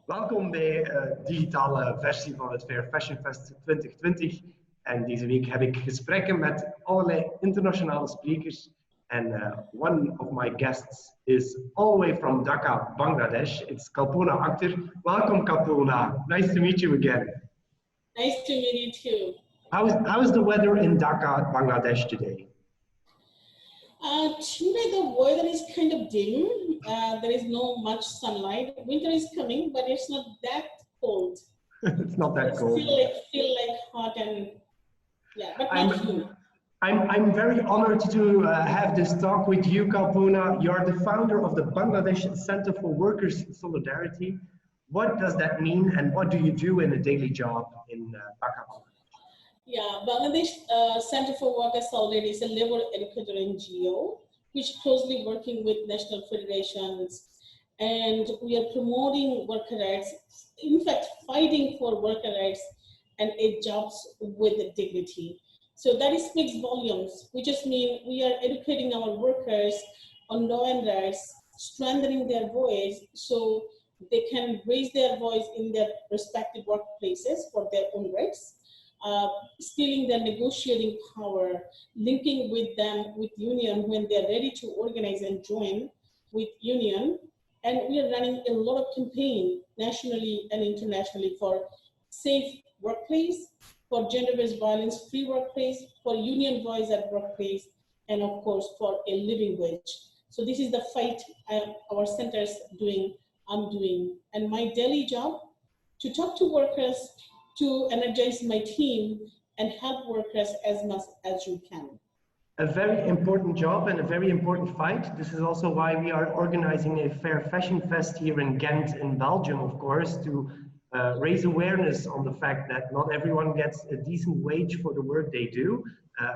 Welkom bij de digitale versie van het Fair Fashion Fest 2020. En deze week heb ik gesprekken met allerlei internationale sprekers. En one of my guests is all the way from Dhaka, Bangladesh. It's Kalpona Akter. Welcome, Kalpona. Nice to meet you again. Nice to meet you too. How is the weather in Dhaka, Bangladesh today? Today the weather is kind of dim. There is no much sunlight. Winter is coming, but it's not that cold. It's not that cold. Feel like hot and yeah, but not humid. I'm very honored to have this talk with you, Kalpona. You're the founder of the Bangladesh Center for Workers' Solidarity. What does that mean, and what do you do in a daily job in Dhaka? Yeah, Bangladesh Center for Workers' Solidarity is a labor educator NGO, which is closely working with national federations, and we are promoting worker rights, in fact, fighting for worker rights and jobs with dignity. So that speaks volumes, which just means we are educating our workers on law and rights, strengthening their voice so they can raise their voice in their respective workplaces for their own rights. Stealing their negotiating power, linking with them with union when they're ready to organize and join with union. And we are running a lot of campaign nationally and internationally for safe workplace, for gender-based violence-free workplace, for union voice at workplace, and of course for a living wage. So this is the fight our center's doing, I'm doing. And my daily job, to talk to workers, to energize my team and help workers as much as you can. A very important job and a very important fight. This is also why we are organizing a Fair Fashion Fest here in Ghent in Belgium, of course, to raise awareness on the fact that not everyone gets a decent wage for the work they do.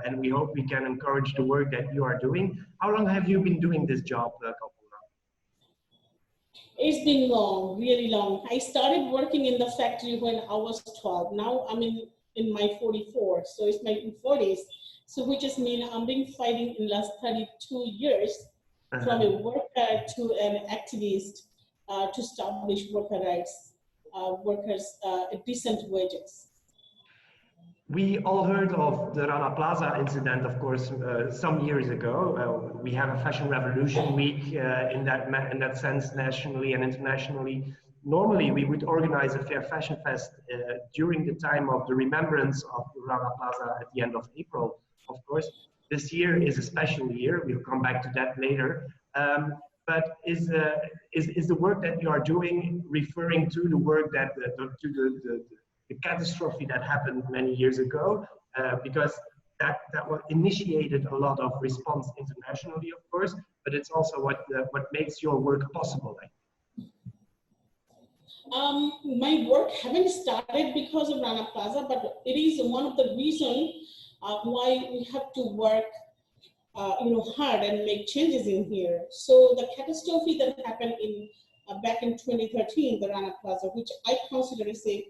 And we hope we can encourage the work that you are doing. How long have you been doing this job, Kalpona? It's been long, really long. I started working in the factory when I was 12. Now I'm in my 44, so it's my 40s. So which just means I've been fighting in the last 32 years from a worker to an activist to establish worker rights, workers decent wages. We all heard of the Rana Plaza incident, of course, some years ago. We have a Fashion Revolution Week in that sense, nationally and internationally. Normally, we would organize a Fair Fashion Fest during the time of the remembrance of the Rana Plaza at the end of April, of course. This year is a special year. We'll come back to that later. But is the work that you are doing referring to the work that the catastrophe that happened many years ago, because that initiated a lot of response internationally, of course, but it's also what makes your work possible. My work haven't started because of Rana Plaza, but it is one of the reasons why we have to work hard and make changes in here. So the catastrophe that happened back in 2013, the Rana Plaza, which I consider is a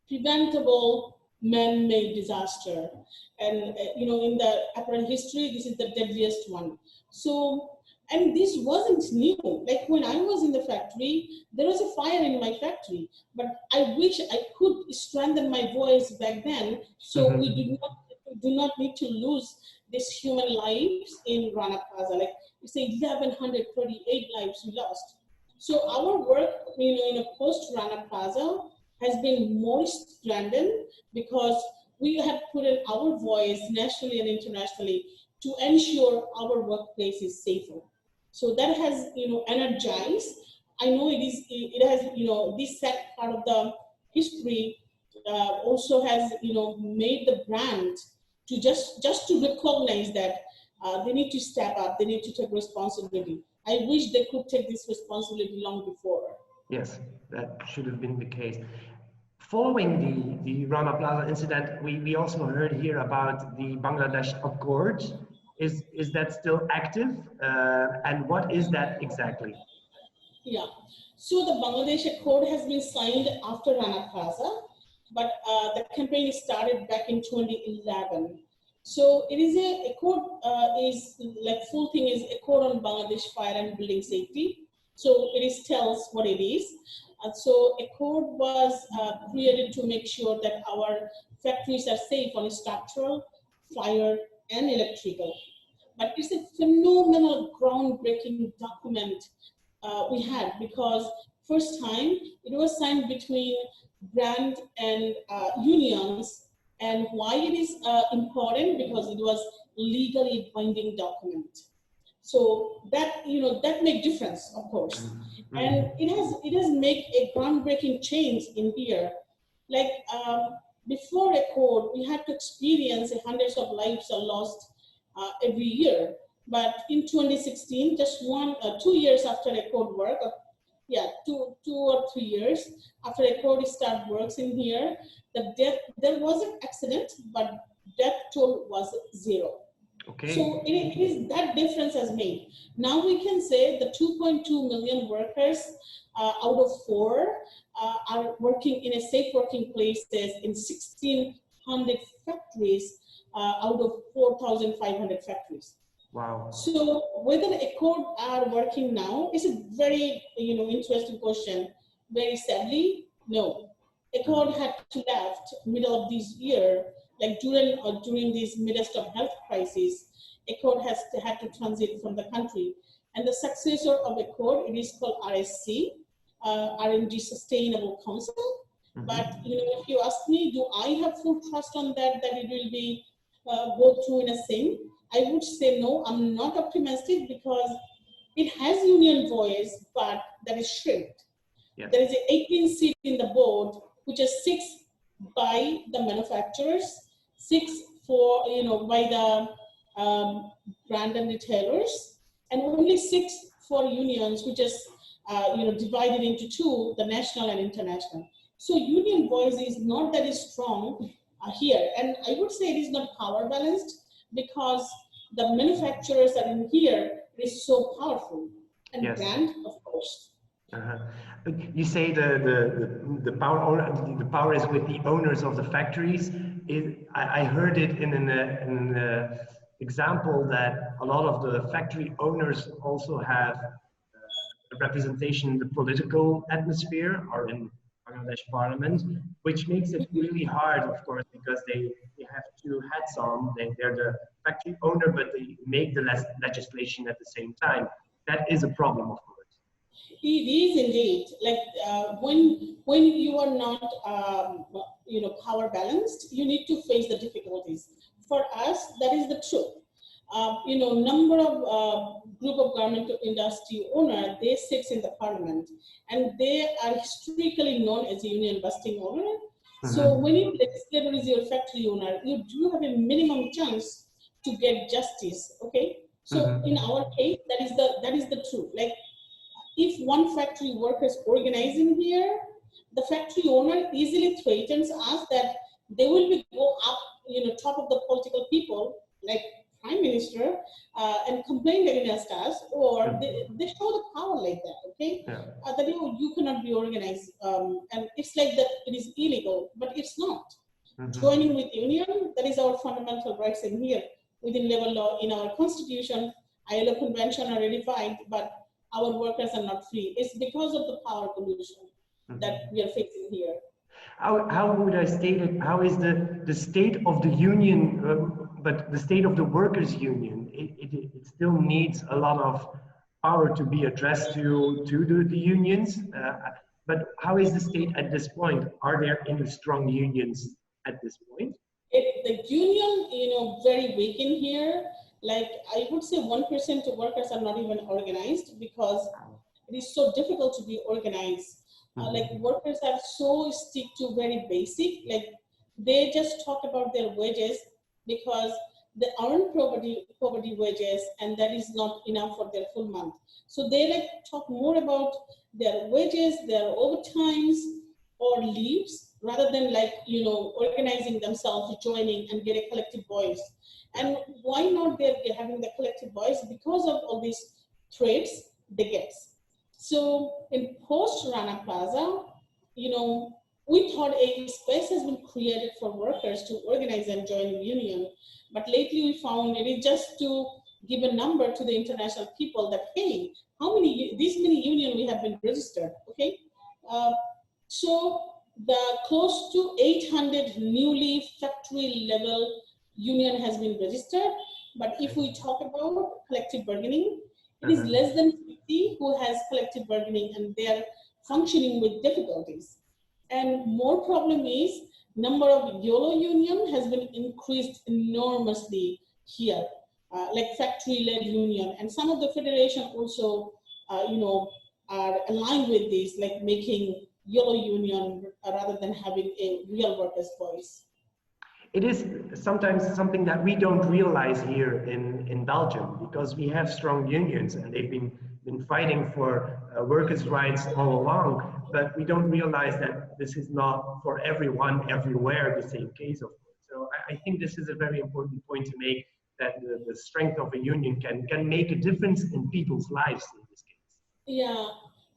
preventable man-made disaster, and in the apparent history, this is the deadliest one. So, and this wasn't new. Like when I was in the factory, there was a fire in my factory, but I wish I could strengthen my voice back then, so we do not need to lose this human lives in Rana Plaza. Like you say, 1,138 lives we lost. So our work, in a post Rana Plaza, has been more strengthened because we have put in our voice nationally and internationally to ensure our workplace is safer. So that has, energized. I know it has, this sad part of the history also has, made the brand to just to recognize that they need to step up, they need to take responsibility. I wish they could take this responsibility long before. Yes, that should have been the case. Following the Rana Plaza incident, we also heard here about the Bangladesh Accord. Is that still active? And what is that exactly? Yeah, so the Bangladesh Accord has been signed after Rana Plaza, but the campaign started back in 2011. So it is a accord, is like full thing is Accord on Bangladesh Fire and Building Safety. So it tells what it is. So a code was created to make sure that our factories are safe on structural, fire, and electrical. But it's a phenomenal, groundbreaking document we had, because first time it was signed between brand and unions. And why it is important? Because it was legally binding document. So that, that make difference, of course. And it has made a groundbreaking change in here. Like before a code, we had to experience hundreds of lives are lost every year. But in 2016, just 2 years after a code work, two or 3 years after a code start works in here, there was an accident, but death toll was 0. Okay. So it is that difference has made. Now we can say the 2.2 million workers out of 4 are working in a safe working places in 1,600 factories out of 4,500 factories. Wow. So whether a code are working now is a very interesting question. Very sadly, no. A code had to left middle of this year, like during this midst of health crisis. A code had to transit from the country, and the successor of a code, it is called RSC, R&D Sustainable Council. But if you ask me, do I have full trust on that it will be go through in a sync? I would say no. I'm not optimistic because it has union voice, but that is shrinked. Yeah. There is an 18 seat in the board, which is 6 by the manufacturers, 6 for by the brand and retailers, and only 6 for unions, which is divided into 2, the national and international. So union voice is not that strong here, and I would say it is not power balanced because the manufacturers are in here is so powerful, and yes. Brand, of course. You say the power is with the owners of the factories. I heard it in an example that a lot of the factory owners also have a representation in the political atmosphere or in Bangladesh parliament, which makes it really hard, of course, because they have 2 hats on. They're the factory owner, but they make the legislation at the same time. That is a problem, of course. It is indeed. Like when you are not, power balanced, you need to face the difficulties. For us, that is the truth. Number of group of garment industry owner, they sit in the parliament, and they are historically known as a union busting owner. So when you legislator is your factory owner, you do have a minimum chance to get justice. Okay. So in our case, that is the truth. Like, if one factory worker is organizing here, the factory owner easily threatens us that they will be go up, top of the political people, like Prime Minister, and complain against us, or they show the power like that, okay? Yeah. That you cannot be organized, and it's like that it is illegal, but it's not. Joining with union, that is our fundamental rights in here, within labor law, in our constitution, ILO convention are ratified, but our workers are not free. It's because of the power pollution that we are facing here. How would I state it? How is the state of the union, but the state of the workers' union? It still needs a lot of power to be addressed to the unions. But how is the state at this point? Are there any strong unions at this point? The union, very weak in here. Like, I would say 1% of workers are not even organized because it is so difficult to be organized. Like, workers are so stick to very basic, like they just talk about their wages because they earn poverty wages, and that is not enough for their full month. So they like talk more about their wages, their overtimes or leaves, rather than like, organizing themselves, joining and get a collective voice. And why not they're having the collective voice? Because of all these threats they get. So in post Rana Plaza, we thought a space has been created for workers to organize and join a union. But lately we found it is just to give a number to the international people that, hey, these many unions we have been registered, okay? So the close to 800 newly factory level union has been registered. But if we talk about collective bargaining, it is less than 50 who has collective bargaining, and they are functioning with difficulties. And more problem is number of YOLO union has been increased enormously here, like factory-led union, and some of the federation also, are aligned with this, like making YOLO union rather than having a real workers' voice. It is sometimes something that we don't realize here in Belgium, because we have strong unions and they've been fighting for workers' rights all along, but we don't realize that this is not for everyone everywhere the same case, of course. So I think this is a very important point to make, that the strength of a union can make a difference in people's lives in this case.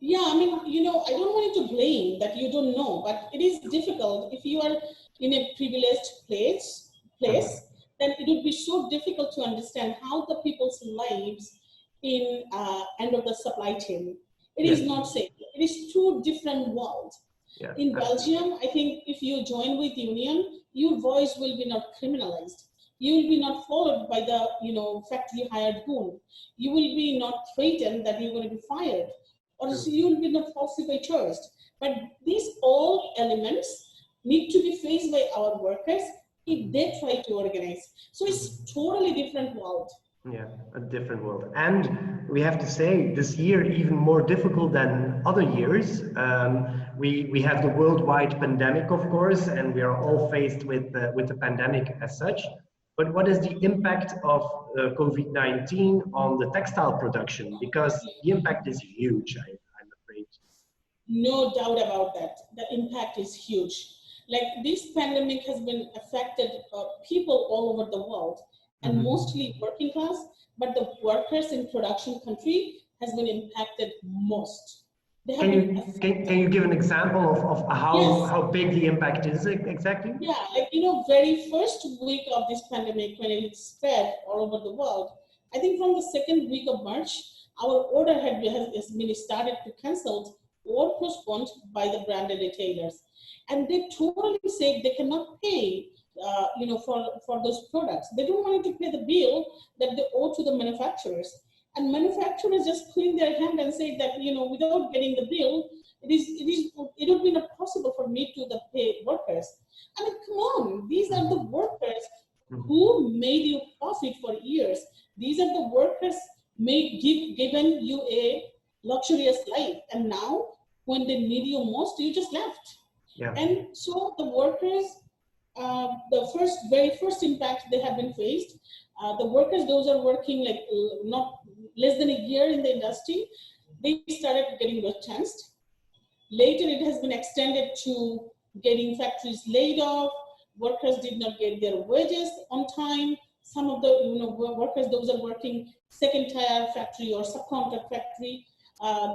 Yeah, I mean, I don't want you to blame that you don't know, but it is difficult if you are in a privileged place, then it would be so difficult to understand how the people's lives in end of the supply chain. It is not safe. It is two different worlds. Yeah, in Belgium, I think if you join with union, your voice will be not criminalized. You will be not followed by the factory hired goon. You will be not threatened that you're going to be fired, or you will be not falsely charged. But these all elements need to be faced by our workers if they try to organize. So it's totally different world. Yeah, a different world. And we have to say, this year even more difficult than other years. We have the worldwide pandemic, of course, and we are all faced with the pandemic as such. But what is the impact of COVID-19 on the textile production? Because the impact is huge, I'm afraid. No doubt about that. The impact is huge. Like, this pandemic has been affected people all over the world, and mostly working class, but the workers in production country has been impacted most. Can you give an example of how big the impact is exactly? Yeah, like, very first week of this pandemic, when it spread all over the world, I think from the second week of March, our order has been started to cancelled or postponed by the branded retailers. And they totally say they cannot pay for those products. They don't want to pay the bill that they owe to the manufacturers. And manufacturers just put in their hand and say that, without getting the bill, it would be not possible for me to pay workers. I mean, come on, these are the workers who made you profit for years. These are the workers given you a luxurious life, and now when they need you most, you just left. Yeah. And so the workers, the very first impact they have been faced, the workers, those are working like not less than a year in the industry, they started getting retrenched. Later, it has been extended to getting factories laid off. Workers did not get their wages on time. Some of the workers, those are working second-tier factory or subcontract factory,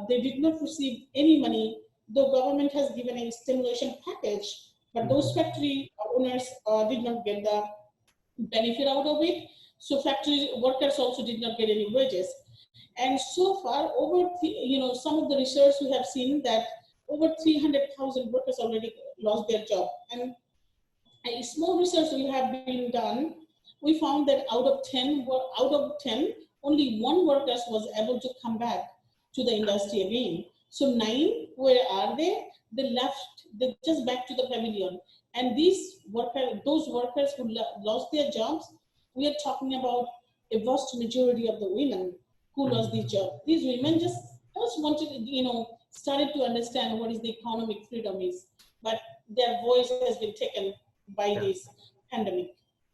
they did not receive any money. The government has given a stimulation package, but those factory owners did not get the benefit out of it. So factory workers also did not get any wages. And so far, over some of the research we have seen that over 300,000 workers already lost their job. And a small research we have been done, we found that out of 10, only one worker was able to come back to the industry again. So 9, where are they? They left, they just back to the pavilion. And those workers who lost their jobs, we are talking about a vast majority of the women who lost these jobs. These women just wanted, started to understand what is the economic freedom is, but their voice has been taken by this pandemic.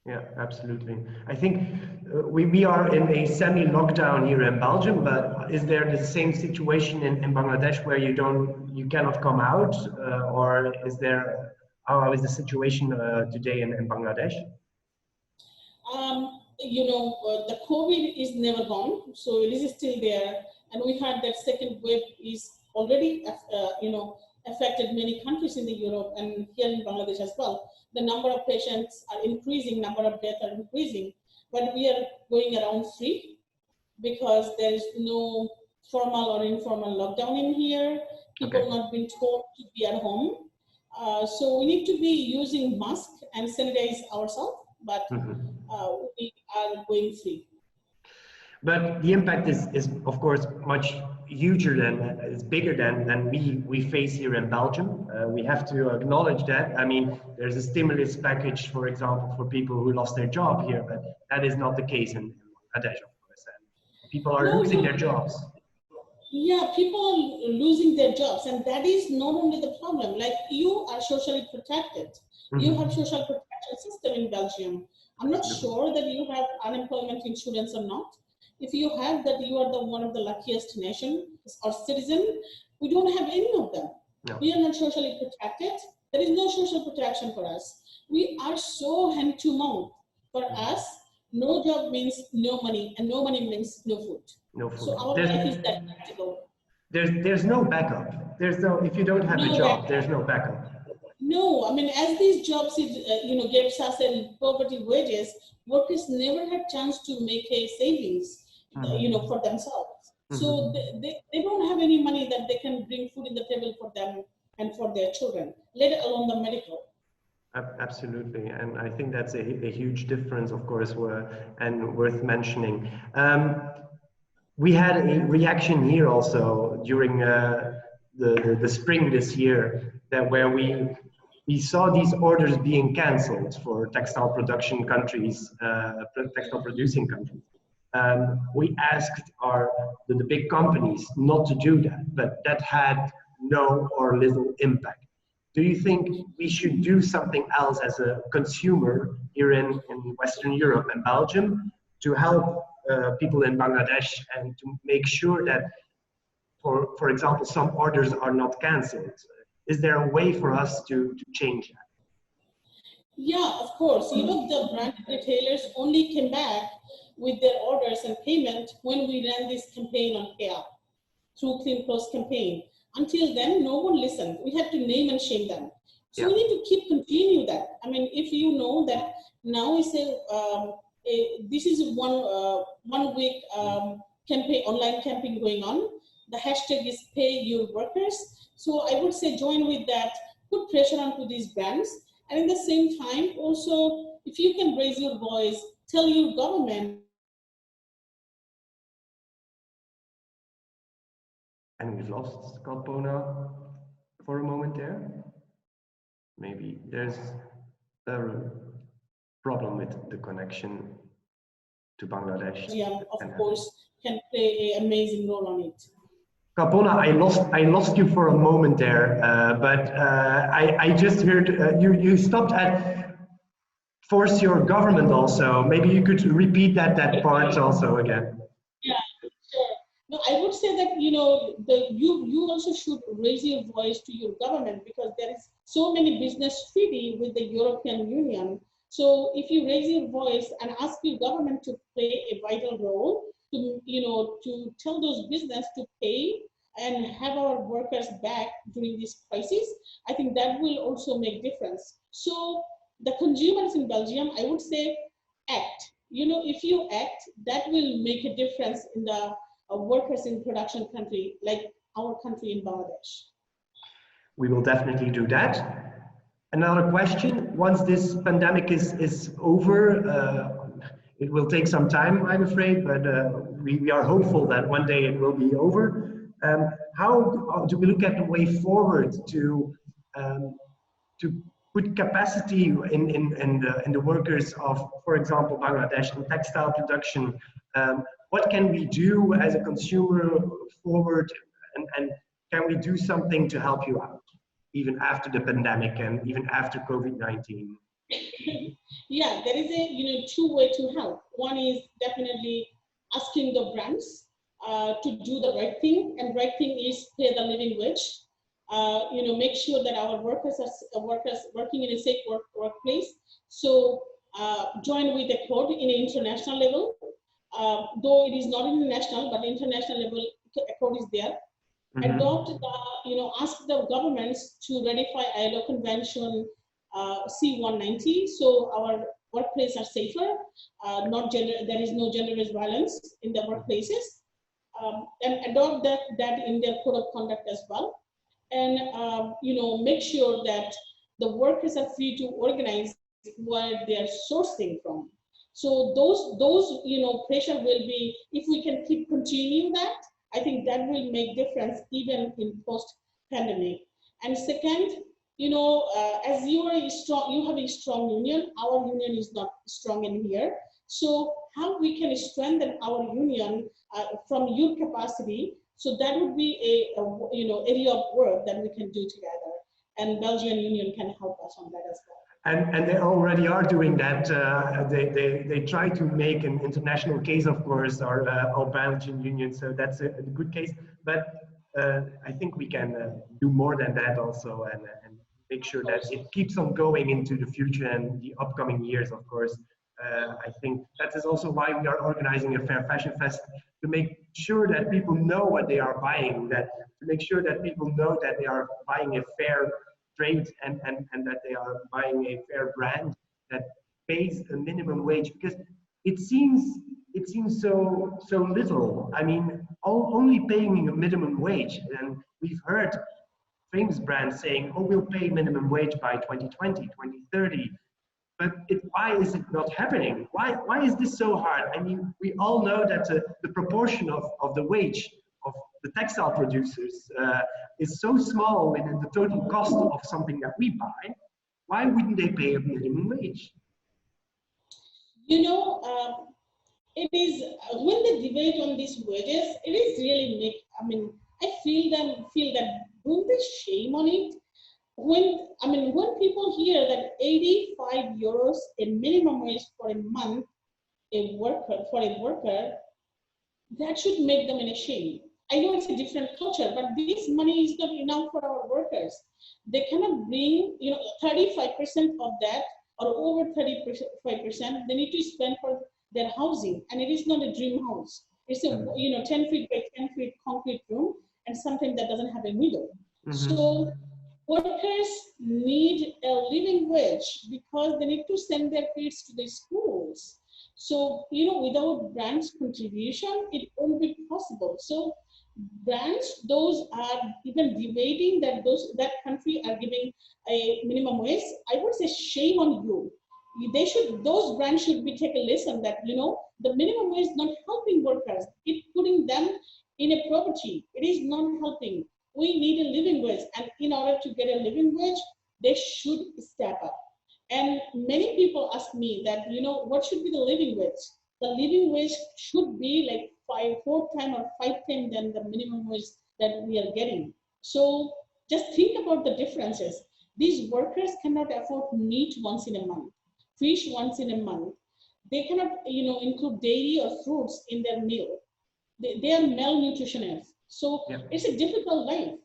Yeah, absolutely. I think we are in a semi-lockdown here in Belgium, but is there the same situation in Bangladesh where you cannot come out, or is there, how is the situation today in Bangladesh? The COVID is never gone, so it is still there, and we heard that second wave is already, affected many countries in Europe and here in Bangladesh as well. The number of patients are increasing, number of deaths are increasing, but we are going around free because there is no formal or informal lockdown in here. People not been told to be at home. So we need to be using mask and sanitize ourselves, but we are going free. But the impact is of course much huger is bigger than we face here in Belgium. We have to acknowledge that. I mean, there's a stimulus package, for example, for people who lost their job here, but that is not the case in Bangladesh, of course. And people are losing their jobs. Yeah, people are losing their jobs, and that is not only the problem. Like, you are socially protected. You have social protection system in Belgium. I'm not sure that you have unemployment insurance or not. If you have that, you are the one of the luckiest nation or citizen. We don't have any of them. No. We are not socially protected. There is no social protection for us. We are so hand to mouth. For us, no job means no money, and no money means no food. No food. So our life is that practical. There's no backup. There's no, if you don't have a job, there's no backup. No, I mean, as these jobs, gives us a poverty wages, workers never had chance to make a savings, for themselves. So they don't have any money that they can bring food in the table for them and for their children, let alone the medical. Absolutely, and I think that's a huge difference, of course, and worth mentioning. We had a reaction here also during the spring this year, where we saw these orders being cancelled for textile production countries, textile producing countries. We asked the big companies not to do that, but that had no or little impact. Do you think we should do something else as a consumer here in Western Europe and Belgium to help people in Bangladesh and to make sure that, for example, some orders are not cancelled? Is there a way for us to change that? Yeah, of course. The brand retailers only came back with their orders and payment when we ran this campaign on Payout through Clean Clothes campaign. Until then, no one listened. We had to name and shame them. So we need to continue that. I mean, if you know that now is this is one week campaign, online campaign going on. The hashtag is pay your workers. So I would say join with that, put pressure onto these brands. And in the same time, also, if you can raise your voice, tell your government. And we've lost Kalpona for a moment there. Maybe there's a problem with the connection to Bangladesh. Yeah, of course, can play an amazing role on it. Kalpona, I lost you for a moment there, but I just heard you stopped at force your government also. Maybe you could repeat that part also again. Yeah, sure. No, I would say that you also should raise your voice to your government, because there is so many business treaty with the European Union. So if you raise your voice and ask your government to play a vital role, to tell those business to pay and have our workers back during this crisis, I think that will also make difference. So the consumers in Belgium, I would say, act. If you act, that will make a difference in the workers in production country, like our country in Bangladesh. We will definitely do that. Another question, once this pandemic is over, it will take some time, I'm afraid, but we are hopeful that one day it will be over. How do we look at the way forward to put capacity in the workers of, for example, Bangladesh in textile production? What can we do as a consumer forward, and can we do something to help you out, even after the pandemic and even after COVID-19? Yeah, there is a two way to help. One is definitely asking the brands to do the right thing, and right thing is pay the living wage. Make sure that our workers are working in a safe workplace. So join with a code in an international level, though it is not international, but international level a code is there. Adopt ask the governments to ratify ILO Convention C-190, so our workplaces are safer. There is no gender-based violence in the workplaces, and adopt that in their code of conduct as well. and make sure that the workers are free to organize where they are sourcing from. So those pressure will be, if we can continue that, I think that will make difference even in post pandemic. And second, as you have a strong union, our union is not strong in here. So how we can strengthen our union from your capacity? So that would be a area of work that we can do together, and Belgian union can help us on that as well. And they already are doing that. They try to make an international case, of course, our Belgian union. So that's a good case. But I think we can do more than that also, and make sure that it keeps on going into the future and the upcoming years, of course. I think that is also why we are organizing a Fair Fashion Fest, to make sure that people know what they are buying, to make sure that people know that they are buying a fair trade and that they are buying a fair brand that pays a minimum wage, because it seems so little. I mean, only paying a minimum wage, and we've heard famous brands saying, oh, we'll pay minimum wage by 2020, 2030. But why is it not happening? Why is this so hard? I mean, we all know that the proportion of the wage of the textile producers is so small in the total cost of something that we buy. Why wouldn't they pay a minimum wage? It is when they debate on these wages, it is really I feel that don't they shame on it? When people hear that 85 euros a minimum wage for a month, a worker, that should make them in a shame. I know it's a different culture, but this money is not enough for our workers. They cannot bring 35% of that, or over 35%. They need to spend for their housing, and it is not a dream house. It's a 10 feet by 10 feet concrete room, and something that doesn't have a window. So workers need a living wage because they need to send their kids to the schools. So, without brands' contribution, it won't be possible. So brands, those are even debating that that country are giving a minimum wage. I would say shame on you. Those brands should take a lesson that, the minimum wage is not helping workers. It's putting them in a poverty. It is not helping. We need a living wage, and in order to get a living wage, they should step up. And many people ask me that, what should be the living wage? The living wage should be like 4 times or 5 times than the minimum wage that we are getting. So just think about the differences. These workers cannot afford meat once in a month, fish once in a month. They cannot, include dairy or fruits in their meal. They are malnutritionists. So it's a difficult life.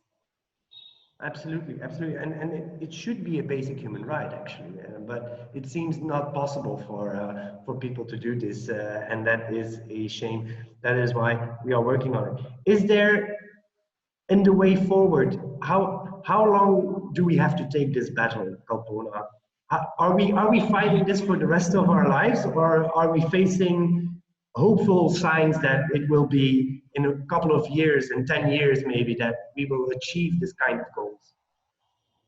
Absolutely, absolutely, and it should be a basic human right, actually, but it seems not possible for people to do this, and that is a shame. That is why we are working on it. Is there, in the way forward, how long do we have to take this battle, Kalpona? Are we fighting this for the rest of our lives, or are we facing hopeful signs that it will be in a couple of years, in 10 years maybe, that we will achieve this kind of goals?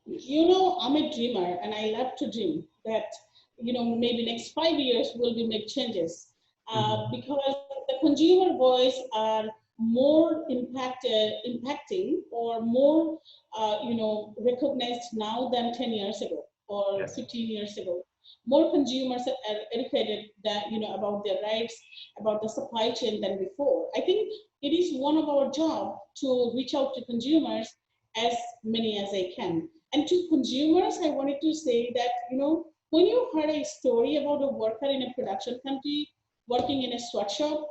I'm a dreamer, and I love to dream that, maybe next 5 years will be make changes, because the consumer voice are more impacting or more, recognized now than 10 years ago or 15 years ago. More consumers are educated that, about their rights, about the supply chain than before. I think it is one of our job to reach out to consumers, as many as I can. And to consumers, I wanted to say that, when you heard a story about a worker in a production country working in a sweatshop,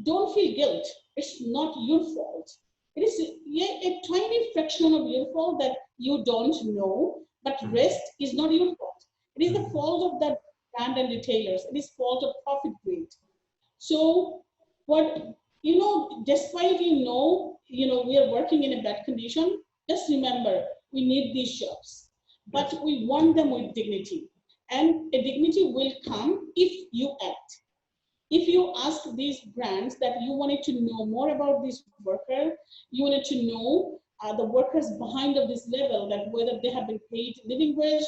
don't feel guilt. It's not your fault. It is a tiny fraction of your fault that you don't know, but rest is not your fault. It is the fault of that brand and retailers. It is fault of profit greed. So despite we are working in a bad condition, just remember, we need these jobs, but we want them with dignity. And a dignity will come if you act. If you ask these brands that you wanted to know more about this worker, you wanted to know the workers behind of this level, that whether they have been paid living wage,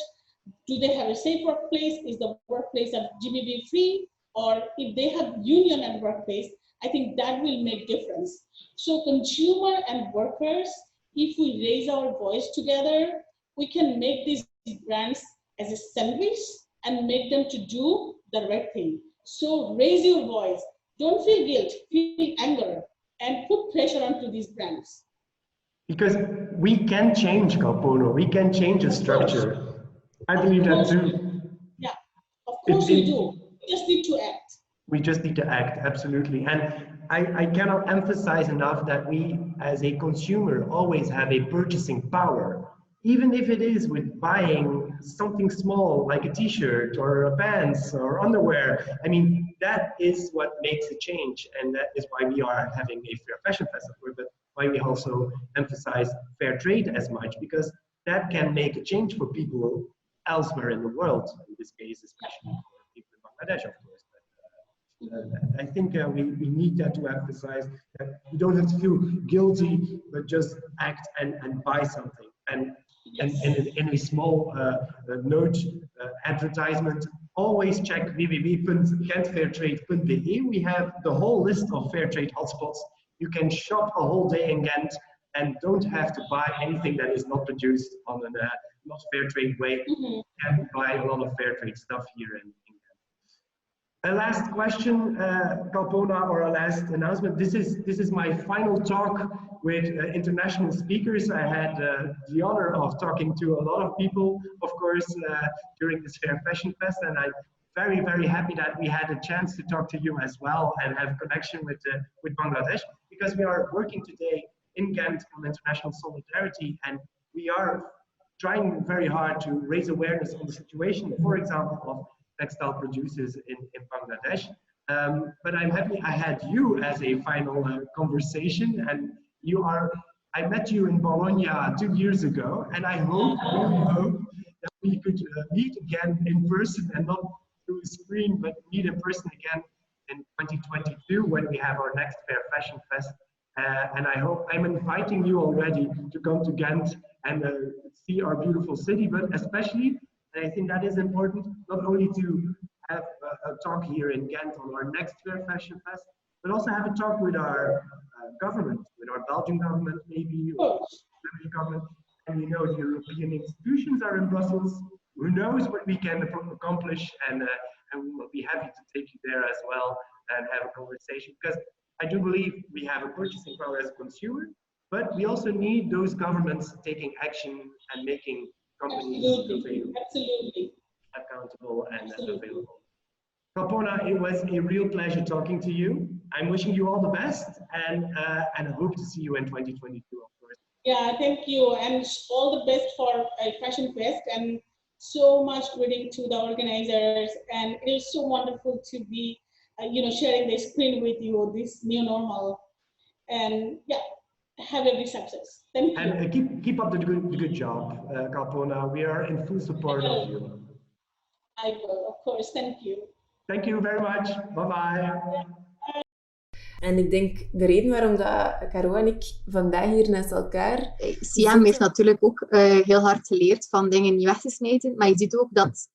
do they have a safe workplace, is the workplace at GBV free, or if they have union at workplace, I think that will make difference. So consumer and workers, if we raise our voice together, we can make these brands as a sandwich and make them to do the right thing. So raise your voice. Don't feel guilt, feel anger, and put pressure onto these brands. Because we can change Kalpona, we can change the structure. I believe that too. Yeah, of course we do. We just need to act. We just need to act, absolutely. And I cannot emphasize enough that we, as a consumer, always have a purchasing power. Even if it is with buying something small, like a t-shirt or a pants or underwear. I mean, that is what makes a change. And that is why we are having a fair fashion festival, but why we also emphasize fair trade as much, because that can make a change for people elsewhere in the world, in this case, especially for people in Bangladesh, of course. But I think we need that to emphasize that you don't have to feel guilty, but just act and buy something. And in a small note, advertisement, always check www.gentfairtrade.be. We have the whole list of fair trade hotspots. You can shop a whole day in Ghent and don't have to buy anything that is not produced on a not fair trade way. You can buy a lot of fair trade stuff here in Ghent. A last question, Kalpona, or a last announcement. This is my final talk with international speakers. I had the honor of talking to a lot of people, of course, during this Fair Fashion Fest, and I'm very, very happy that we had a chance to talk to you as well and have a connection with Bangladesh, because we are working today in Ghent on international solidarity, and we are trying very hard to raise awareness on the situation, for example, of textile producers in Bangladesh. But I'm happy I had you as a final conversation, and I met you in Bologna 2 years ago, and I really hope that we could meet again in person, and not through a screen, but meet in person again in 2022 when we have our next Fair Fashion Fest. And I'm inviting you already to come to Ghent and see our beautiful city, but especially, and I think that is important, not only to have a talk here in Ghent on our next Fair Fashion Fest, but also have a talk with our government, with our Belgian government maybe, or German government. And you know, the European institutions are in Brussels. Who knows what we can accomplish, and we will be happy to take you there as well and have a conversation, because I do believe we have a purchasing power as a consumer, but we also need those governments taking action and making companies absolutely accountable and available. Kalpona, it was a real pleasure talking to you. I'm wishing you all the best, and I hope to see you in 2022, of course. Yeah, thank you, and all the best for Fashion Fest, and so much greeting to the organizers. And it is so wonderful to be, sharing the screen with you, this new normal. And yeah, have every success. Thank you. And keep up the good job, Kalpona. We are in full support of you. I will, of course. Thank you. Thank you very much. Bye-bye. En ik denk de reden waarom dat Caro en ik vandaag hier naast elkaar... Siam heeft natuurlijk ook heel hard geleerd van dingen niet weg te smijten. Maar je ziet ook dat